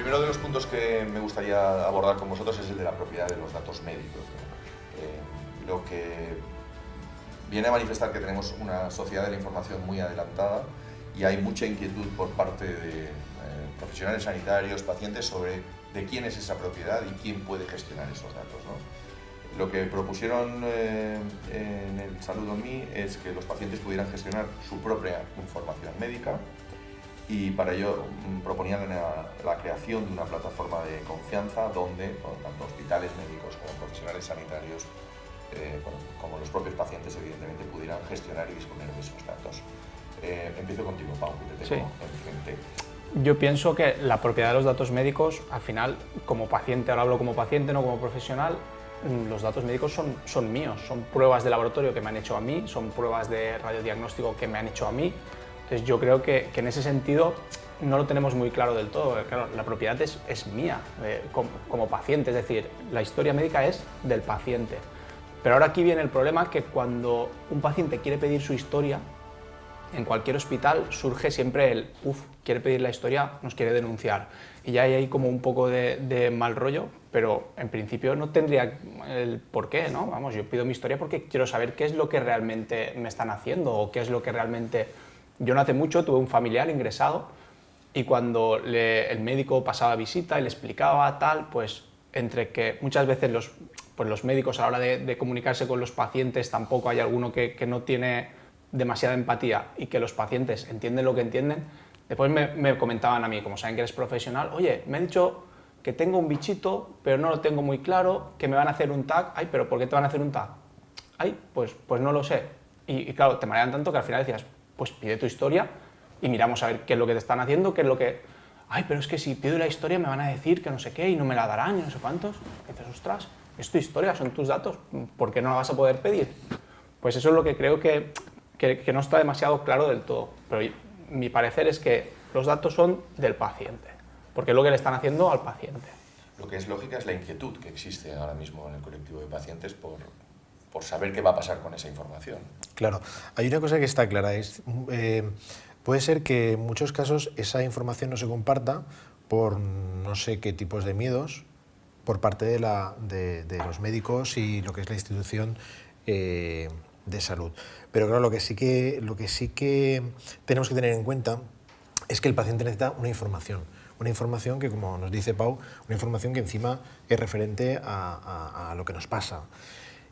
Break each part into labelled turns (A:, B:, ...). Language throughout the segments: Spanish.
A: primero de los puntos que me gustaría abordar con vosotros es el de la propiedad de los datos médicos, ¿no? Lo que viene a manifestar que tenemos una sociedad de la información muy adelantada y hay mucha inquietud por parte de profesionales sanitarios, pacientes, sobre de quién es esa propiedad y quién puede gestionar esos datos, ¿no? Lo que propusieron en el Salud.me es que los pacientes pudieran gestionar su propia información médica y para ello proponían la creación de una plataforma de confianza donde tanto hospitales médicos como profesionales sanitarios, como los propios pacientes, evidentemente, pudieran gestionar y disponer de esos datos. Empiezo contigo, Pau, que te tengo enfrente.
B: Yo pienso que la propiedad de los datos médicos, al final, como paciente, ahora hablo como paciente, no como profesional, los datos médicos son míos, son pruebas de laboratorio que me han hecho a mí, son pruebas de radiodiagnóstico que me han hecho a mí. Entonces yo creo que en ese sentido no lo tenemos muy claro del todo. Claro, la propiedad es mía como paciente, es decir, la historia médica es del paciente. Pero ahora aquí viene el problema, que cuando un paciente quiere pedir su historia, en cualquier hospital surge siempre el quiere pedir la historia, nos quiere denunciar. Y ya hay ahí como un poco de mal rollo, pero en principio no tendría el por qué, ¿no? Vamos, yo pido mi historia porque quiero saber qué es lo que realmente me están haciendo o qué es lo que realmente... Yo no hace mucho tuve un familiar ingresado y cuando el médico pasaba visita y le explicaba tal, pues entre que muchas veces los médicos a la hora de comunicarse con los pacientes tampoco hay alguno que no tiene demasiada empatía y que los pacientes entienden lo que entienden, después me comentaban a mí, como saben que eres profesional, oye, me ha dicho que tengo un bichito, pero no lo tengo muy claro, que me van a hacer un tag. Ay, pero ¿por qué te van a hacer un tag? Ay, pues no lo sé. Y claro, te marean tanto que al final decías, pues pide tu historia y miramos a ver qué es lo que te están haciendo, qué es lo que... Ay, pero es que si pido la historia me van a decir que no sé qué y no me la darán y no sé cuántos. Y dices, ostras, es tu historia, son tus datos, ¿por qué no la vas a poder pedir? Pues eso es lo que creo que no está demasiado claro del todo, pero mi parecer es que los datos son del paciente, porque es lo que le están haciendo al paciente.
A: Lo que es lógica es la inquietud que existe ahora mismo en el colectivo de pacientes por saber qué va a pasar con esa información.
C: Claro, hay una cosa que está clara, puede ser que en muchos casos esa información no se comparta por no sé qué tipos de miedos por parte de los médicos y lo que es la institución de salud. Pero claro, lo que sí que tenemos que tener en cuenta es que el paciente necesita una información que, como nos dice Pau, una información que encima es referente a lo que nos pasa.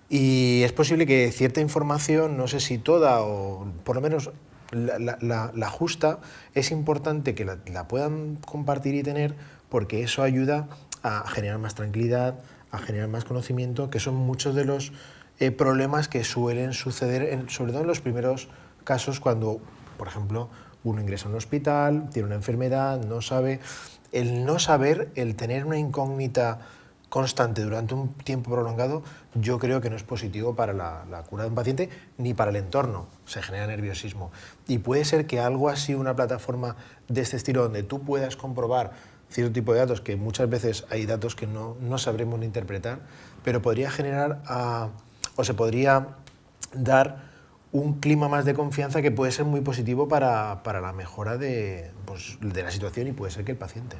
C: Y es posible que cierta información, no sé si toda o por lo menos la justa, es importante que la puedan compartir y tener, porque eso ayuda a generar más tranquilidad, a generar más conocimiento, que son muchos de los problemas que suelen suceder, sobre todo en los primeros casos, cuando, por ejemplo, uno ingresa a un hospital, tiene una enfermedad, no sabe. El no saber, el tener una incógnita constante durante un tiempo prolongado, yo creo que no es positivo para la cura de un paciente ni para el entorno. Se genera nerviosismo. Y puede ser que algo así, una plataforma de este estilo, donde tú puedas comprobar cierto tipo de datos, que muchas veces hay datos que no sabremos ni interpretar, pero podría generar o se podría dar un clima más de confianza que puede ser muy positivo para la mejora de la situación y puede ser que el paciente.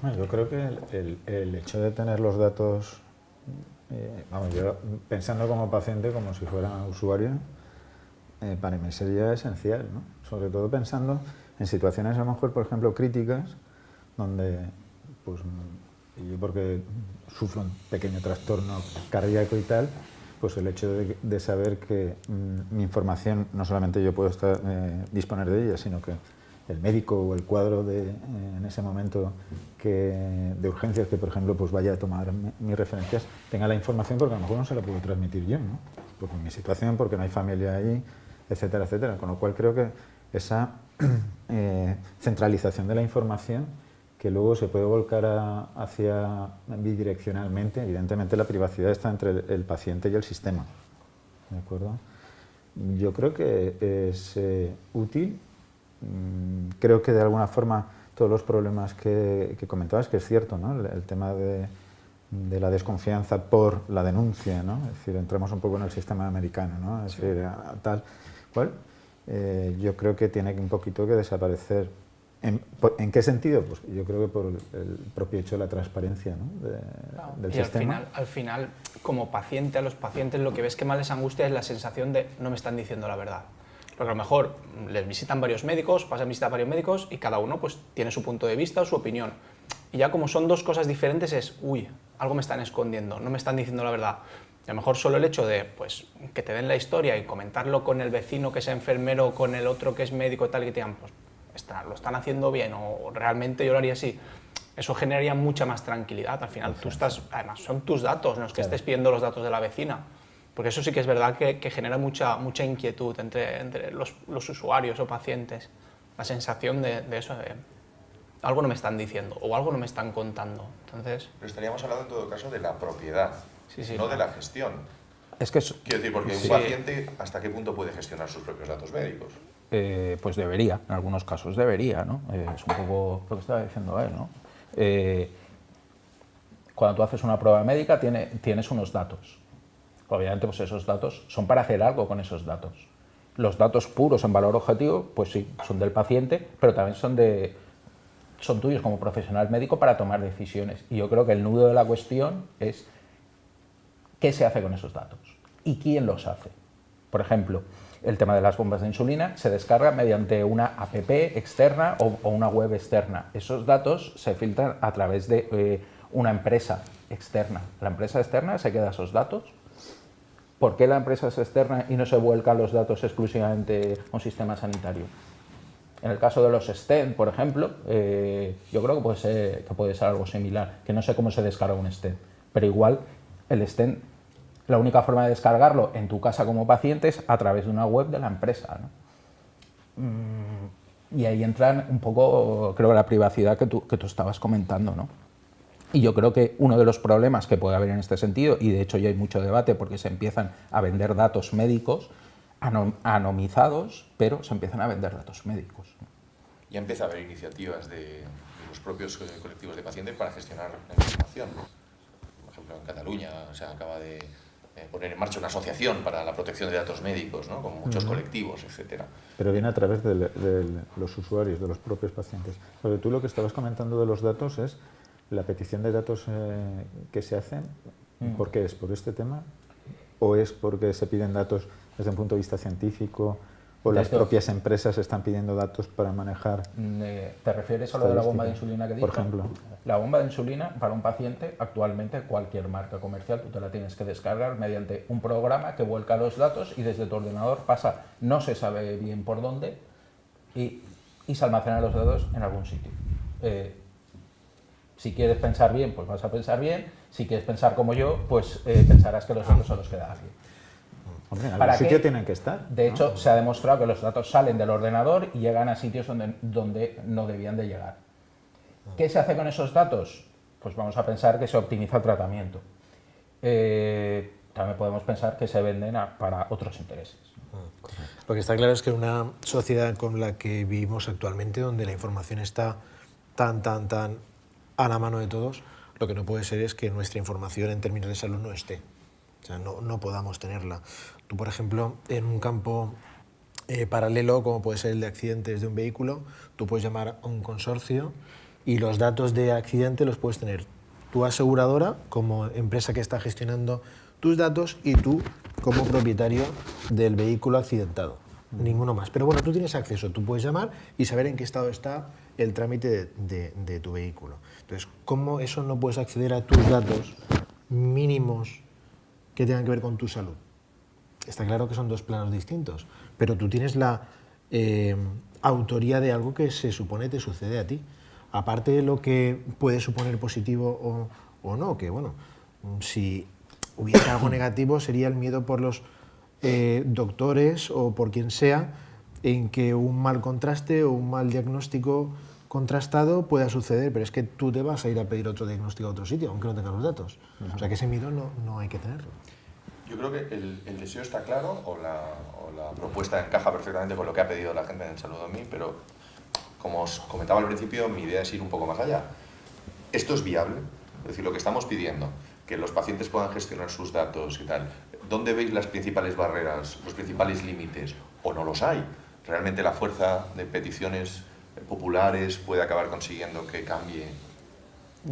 D: Bueno, yo creo que el hecho de tener los datos, yo pensando como paciente, como si fuera usuario, para mí sería esencial, ¿no? Sobre todo pensando en situaciones a lo mejor, por ejemplo, críticas, donde, pues, yo porque sufro un pequeño trastorno cardíaco y tal, pues el hecho de saber que mi información, no solamente yo puedo disponer de ella, sino que el médico o el cuadro en ese momento de urgencias que, por ejemplo, pues vaya a tomar mis referencias, tenga la información, porque a lo mejor no se la puedo transmitir yo, ¿no? Por mi situación, porque no hay familia ahí, etcétera, etcétera. Con lo cual creo que esa centralización de la información, que luego se puede volcar hacia bidireccionalmente, evidentemente la privacidad está entre el paciente y el sistema, ¿de acuerdo? Yo creo que es útil. Creo que de alguna forma todos los problemas que comentabas, que es cierto, ¿no? El tema de la desconfianza por la denuncia, ¿no? Es decir, entramos un poco en el sistema americano, ¿no? Es decir, tal cual. Yo creo que tiene un poquito que desaparecer ¿En qué sentido? Pues yo creo que por el propio hecho de la transparencia, ¿no? Del
B: y
D: sistema.
B: al final, como paciente, a los pacientes lo que ves que más les angustia es la sensación de no me están diciendo la verdad. Porque a lo mejor les visitan varios médicos, pasan visita a varios médicos y cada uno pues tiene su punto de vista o su opinión. Y ya como son dos cosas diferentes es, uy, algo me están escondiendo, no me están diciendo la verdad. Y a lo mejor solo el hecho de pues, que te den la historia y comentarlo con el vecino que es enfermero, con el otro que es médico y tal, y que te digan, pues lo están haciendo bien o realmente yo lo haría así, eso generaría mucha más tranquilidad. Al final tú estás, además son tus datos, no es que estés pidiendo los datos de la vecina, porque eso sí que es verdad que genera mucha inquietud entre los usuarios o pacientes, la sensación de eso, de algo no me están diciendo o algo no me están contando. Entonces,
A: Pero estaríamos hablando en todo caso de la propiedad, no de la gestión.
D: Es que
A: Quiero decir, porque un paciente, ¿hasta qué punto puede gestionar sus propios datos médicos?
E: Pues debería, en algunos casos debería, ¿no? Es un poco lo que estaba diciendo él, ¿no? Cuando tú haces una prueba médica tienes unos datos. Obviamente pues esos datos son para hacer algo con esos datos. Los datos puros en valor objetivo, pues sí, son del paciente, pero también son tuyos como profesional médico para tomar decisiones. Y yo creo que el nudo de la cuestión es qué se hace con esos datos y quién los hace. Por ejemplo, el tema de las bombas de insulina se descarga mediante una app externa o una web externa. Esos datos se filtran a través de una empresa externa. La empresa externa se queda esos datos. ¿Por qué la empresa es externa y no se vuelcan los datos exclusivamente a un sistema sanitario? En el caso de los stent, por ejemplo, yo creo que puede ser algo similar, que no sé cómo se descarga un stent, pero igual el stent, la única forma de descargarlo en tu casa como paciente es a través de una web de la empresa, ¿no? Y ahí entran un poco, creo, la privacidad que tú estabas comentando, ¿no? Y yo creo que uno de los problemas que puede haber en este sentido, y de hecho ya hay mucho debate porque se empiezan a vender datos médicos anonimizados, pero se empiezan a vender datos médicos.
A: Ya empieza a haber iniciativas de los propios colectivos de pacientes para gestionar la información. Por ejemplo, en Cataluña se acaba de poner en marcha una asociación para la protección de datos médicos, ¿no? Con muchos colectivos, etcétera.
D: Pero viene a través de los usuarios, de los propios pacientes. Porque tú lo que estabas comentando de los datos es la petición de datos que se hacen. ¿Por qué es? ¿Por este tema? ¿O es porque se piden datos desde un punto de vista científico? ¿O las propias empresas están pidiendo datos para manejar?
E: ¿Te refieres a lo de la bomba de insulina que he dicho?
D: Por ejemplo.
E: La bomba de insulina, para un paciente, actualmente cualquier marca comercial, tú te la tienes que descargar mediante un programa que vuelca los datos y desde tu ordenador pasa, no se sabe bien por dónde, y se almacenan los datos en algún sitio. Si quieres pensar bien, pues vas a pensar bien. Si quieres pensar como yo, pues pensarás que los datos son los que da alguien.
D: Hombre, en algún sitio tienen que estar.
E: De hecho, se ha demostrado que los datos salen del ordenador y llegan a sitios donde no debían de llegar. ¿Qué se hace con esos datos? Pues vamos a pensar que se optimiza el tratamiento. También podemos pensar que se venden para otros intereses.
C: Lo que está claro es que una sociedad con la que vivimos actualmente, donde la información está tan a la mano de todos, lo que no puede ser es que nuestra información en términos de salud no esté. O sea, no podamos tenerla. Tú, por ejemplo, en un campo paralelo, como puede ser el de accidentes de un vehículo, tú puedes llamar a un consorcio y los datos de accidente los puedes tener tu aseguradora como empresa que está gestionando tus datos y tú como propietario del vehículo accidentado. Ninguno más. Pero bueno, tú tienes acceso, tú puedes llamar y saber en qué estado está el trámite de tu vehículo. Entonces, ¿cómo eso no puedes acceder a tus datos mínimos que tengan que ver con tu salud? Está claro que son dos planos distintos, pero tú tienes la autoría de algo que se supone te sucede a ti. Aparte de lo que puede suponer positivo o no, que bueno, si hubiera algo negativo sería el miedo por los doctores o por quien sea en que un mal contraste o un mal diagnóstico contrastado pueda suceder, pero es que tú te vas a ir a pedir otro diagnóstico a otro sitio, aunque no tengas los datos. O sea que ese miedo no hay que tenerlo.
A: Yo creo que el deseo está claro o la propuesta encaja perfectamente con lo que ha pedido la gente en Salud.me, pero como os comentaba al principio, mi idea es ir un poco más allá. ¿Esto es viable? Es decir, lo que estamos pidiendo, que los pacientes puedan gestionar sus datos y tal, ¿dónde veis las principales barreras, los principales límites? ¿O no los hay? ¿Realmente la fuerza de peticiones populares puede acabar consiguiendo que cambie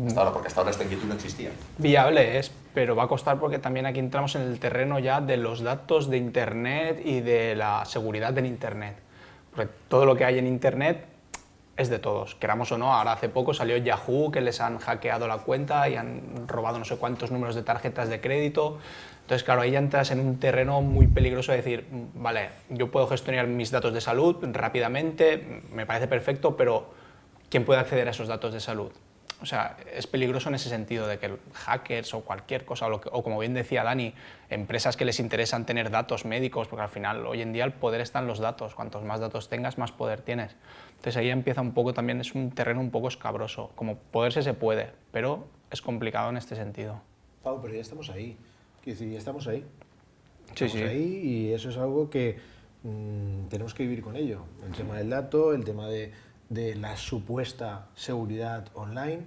A: hasta ahora? Porque hasta ahora esta inquietud no existía.
B: Viable es, pero va a costar porque también aquí entramos en el terreno ya de los datos de Internet y de la seguridad del Internet. Porque todo lo que hay en Internet es de todos, queramos o no. Ahora hace poco salió Yahoo, que les han hackeado la cuenta y han robado no sé cuántos números de tarjetas de crédito. Entonces, claro, ahí ya entras en un terreno muy peligroso de decir, vale, yo puedo gestionar mis datos de salud rápidamente, me parece perfecto, pero ¿quién puede acceder a esos datos de salud? O sea, es peligroso en ese sentido de que hackers o cualquier cosa, o como bien decía Dani, empresas que les interesan tener datos médicos, porque al final hoy en día el poder está en los datos, cuantos más datos tengas, más poder tienes. Entonces ahí empieza un poco también, es un terreno un poco escabroso, como poderse se puede, pero es complicado en este sentido.
C: Pau, pero ya estamos ahí, quiero decir, ya estamos ahí.
B: Sí,
C: Estamos ahí y eso es algo que tenemos que vivir con ello. El tema del dato, el tema de la supuesta seguridad online,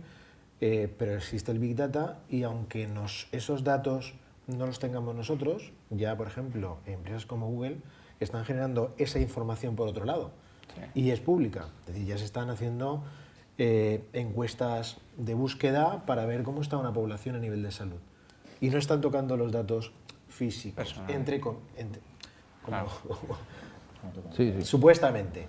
C: pero existe el Big Data y aunque esos datos no los tengamos nosotros, ya por ejemplo empresas como Google están generando esa información por otro lado y es pública. Es decir, ya se están haciendo encuestas de búsqueda para ver cómo está una población a nivel de salud y no están tocando los datos físicos,
B: Claro.
C: Supuestamente.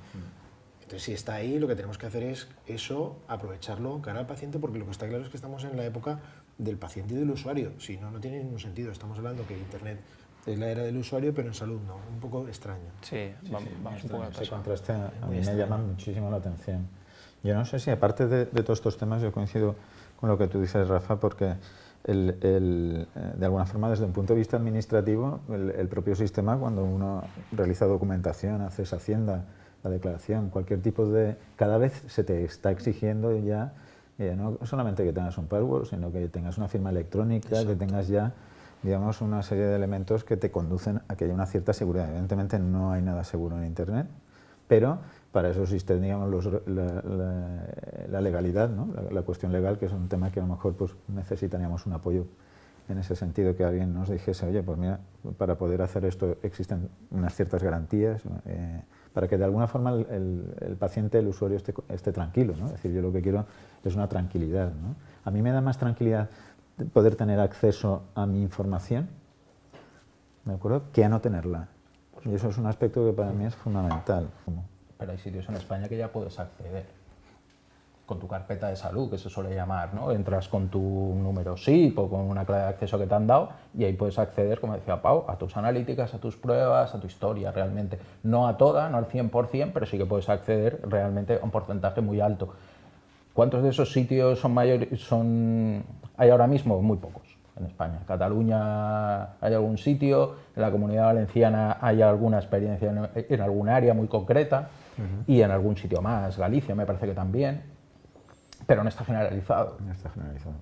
C: Entonces, si está ahí, lo que tenemos que hacer es eso, aprovecharlo cara al paciente, porque lo que está claro es que estamos en la época del paciente y del usuario. Si no, no tiene ningún sentido. Estamos hablando que Internet es la era del usuario, pero en salud no. Un poco extraño.
B: Sí, vamos un poco
D: Ese
B: atrás.
D: contraste a
C: Muy
D: mí me
C: extraño.
D: llama muchísimo la atención. Yo no sé si, aparte de todos estos temas, yo coincido con lo que tú dices, Rafa, porque de alguna forma, desde un punto de vista administrativo, el propio sistema, cuando uno realiza documentación, haces Hacienda, la declaración, cualquier tipo de... Cada vez se te está exigiendo ya, no solamente que tengas un password, sino que tengas una firma electrónica,
C: Exacto.
D: que tengas ya, digamos, una serie de elementos que te conducen a que haya una cierta seguridad. Evidentemente no hay nada seguro en Internet, pero para eso existe, digamos, la legalidad, ¿no? La cuestión legal, que es un tema que a lo mejor pues, necesitaríamos un apoyo en ese sentido, que alguien nos dijese, oye, pues mira, para poder hacer esto existen unas ciertas garantías, para que de alguna forma el paciente, el usuario esté tranquilo, ¿no? Es decir, yo lo que quiero es una tranquilidad, ¿no? A mí me da más tranquilidad poder tener acceso a mi información, ¿de acuerdo?, que a no tenerla. Y eso es un aspecto que para mí es fundamental.
E: Pero hay sitios en España que ya puedes acceder con tu carpeta de salud, que se suele llamar, ¿no? Entras con tu número SIP o con una clave de acceso que te han dado y ahí puedes acceder, como decía Pau, a tus analíticas, a tus pruebas, a tu historia realmente. No a toda, no al 100%, pero sí que puedes acceder realmente a un porcentaje muy alto. ¿Cuántos de esos sitios hay ahora mismo? Muy pocos en España. En Cataluña hay algún sitio, en la Comunidad Valenciana hay alguna experiencia en algún área muy concreta y en algún sitio más, Galicia me parece que también, pero no está generalizado.
D: No está generalizado.